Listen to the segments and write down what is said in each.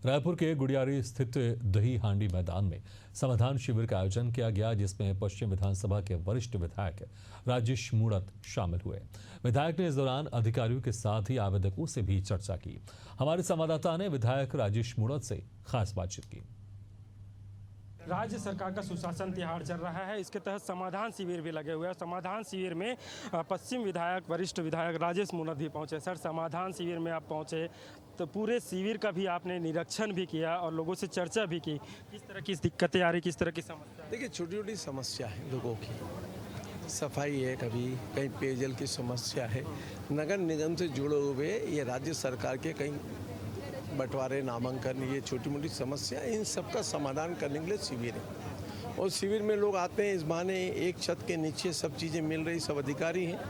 रायपुर के गुड़ियारी स्थित दही हांडी मैदान में समाधान शिविर का आयोजन किया गया, जिसमें पश्चिम विधानसभा के वरिष्ठ विधायक राजेश मूणत शामिल हुए। विधायक ने इस दौरान अधिकारियों के साथ ही आवेदकों से भी चर्चा की। हमारे संवाददाता ने विधायक राजेश मूणत से खास बातचीत की। राज्य सरकार का सुशासन तिहाड़ चल रहा है, इसके तहत समाधान शिविर भी लगे हुए हैं। समाधान शिविर में पश्चिम विधायक वरिष्ठ विधायक राजेश मूणत भी पहुंचे। सर, समाधान शिविर में आप पहुंचे तो पूरे शिविर का भी आपने निरीक्षण भी किया और लोगों से चर्चा भी की। किस तरह की दिक्कतें आ रही, किस तरह की समस्या? देखिए, छोटी छोटी समस्या है लोगों की, सफाई है, कभी कहीं पेयजल की समस्या है, नगर निगम से जुड़े हुए ये राज्य सरकार के कहीं बंटवारे, नामांकन, ये छोटी मोटी समस्या, इन सब का समाधान करने के लिए शिविर है। और शिविर में लोग आते हैं, इस बहाने एक छत के नीचे सब चीज़ें मिल रही, सब अधिकारी हैं।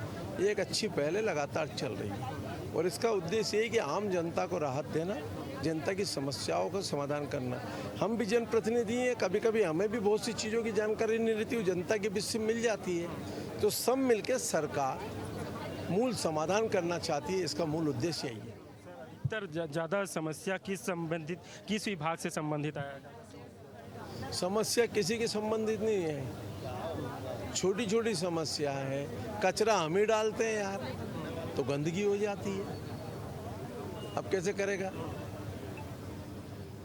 ये एक अच्छी पहले लगातार चल रही है और इसका उद्देश्य ये कि आम जनता को राहत देना, जनता की समस्याओं का समाधान करना। हम भी जनप्रतिनिधि हैं, कभी कभी हमें भी बहुत सी चीज़ों की जानकारी नहीं रहती, जनता के बीच से मिल जाती है। तो सब मिलकर सरकार मूल समाधान करना चाहती है, इसका मूल उद्देश्य यही है। ज़्यादा समस्या किस विभाग से संबंधित आया? समस्या किसी के संबंधित नहीं है, छोटी छोटी समस्या है। कचरा हम ही डालते हैं यार, तो गंदगी हो जाती है, अब कैसे करेगा?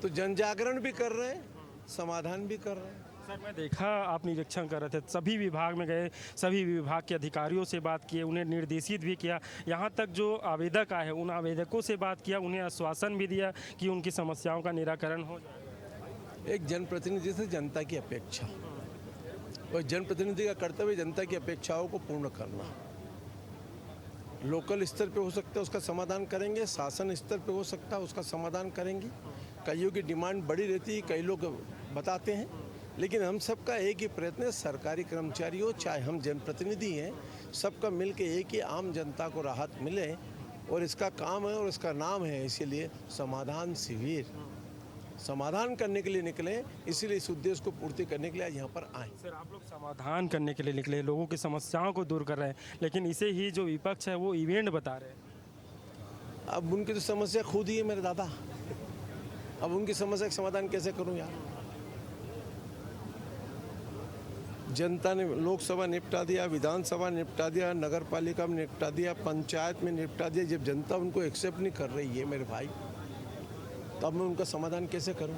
तो जन जागरण भी कर रहे हैं, समाधान भी कर रहे हैं। सर, मैं देखा आप निरीक्षण कर रहे थे, सभी विभाग में गए, सभी विभाग के अधिकारियों से बात किए, उन्हें निर्देशित भी किया, यहाँ तक जो आवेदक आए उन आवेदकों से बात किया, उन्हें आश्वासन भी दिया कि उनकी समस्याओं का निराकरण हो जाए। एक जनप्रतिनिधि से जनता की अपेक्षा और जनप्रतिनिधि का कर्तव्य जनता की अपेक्षाओं को पूर्ण करना। लोकल स्तर पे हो सकता है उसका समाधान करेंगे, शासन स्तर पे हो सकता है उसका समाधान करेंगे। कईयों की डिमांड बड़ी रहती है, कई लोग बताते हैं, लेकिन हम सबका एक ही प्रयत्न है, सरकारी कर्मचारी हो चाहे हम जनप्रतिनिधि हैं, सबका मिल के एक ही आम जनता को राहत मिले, और इसका काम है और इसका नाम है, इसीलिए समाधान शिविर। समाधान करने के लिए निकले, इसीलिए इस उद्देश्य को पूर्ति करने के लिए आज यहाँ पर आए। सर, आप लोग समाधान करने के लिए निकले, लोगों की समस्याओं को दूर कर रहे हैं, लेकिन इसे ही जो विपक्ष है वो इवेंट बता रहे हैं। अब उनकी तो समस्या खुद ही है मेरे दादा, अब उनकी समस्या का समाधान कैसे करूँ यार? जनता ने लोकसभा निपटा दिया, विधानसभा निपटा दिया, नगर पालिका में निपटा दिया, पंचायत में निपटा दिया। जब जनता उनको एक्सेप्ट नहीं कर रही है मेरे भाई, तो अब मैं उनका समाधान कैसे करूं?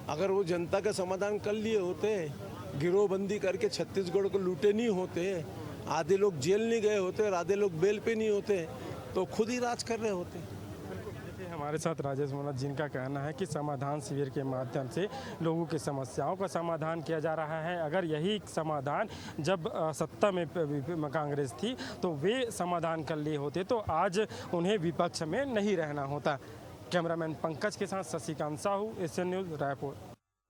अगर वो जनता का समाधान कर लिए होते, गिरोहबंदी करके छत्तीसगढ़ को लूटे नहीं होते, आधे लोग जेल नहीं गए होते और आधे लोग बेल पे नहीं होते, तो खुद ही राज कर रहे होते। हमारे साथ राजेश मूणत, जिनका कहना है कि समाधान शिविर के माध्यम से लोगों की समस्याओं का समाधान किया जा रहा है। अगर यही समाधान जब सत्ता में कांग्रेस थी तो वे समाधान कर लिए होते तो आज उन्हें विपक्ष में नहीं रहना होता। कैमरामैन पंकज के साथ शशिकांत साहू, एशियन न्यूज़, रायपुर।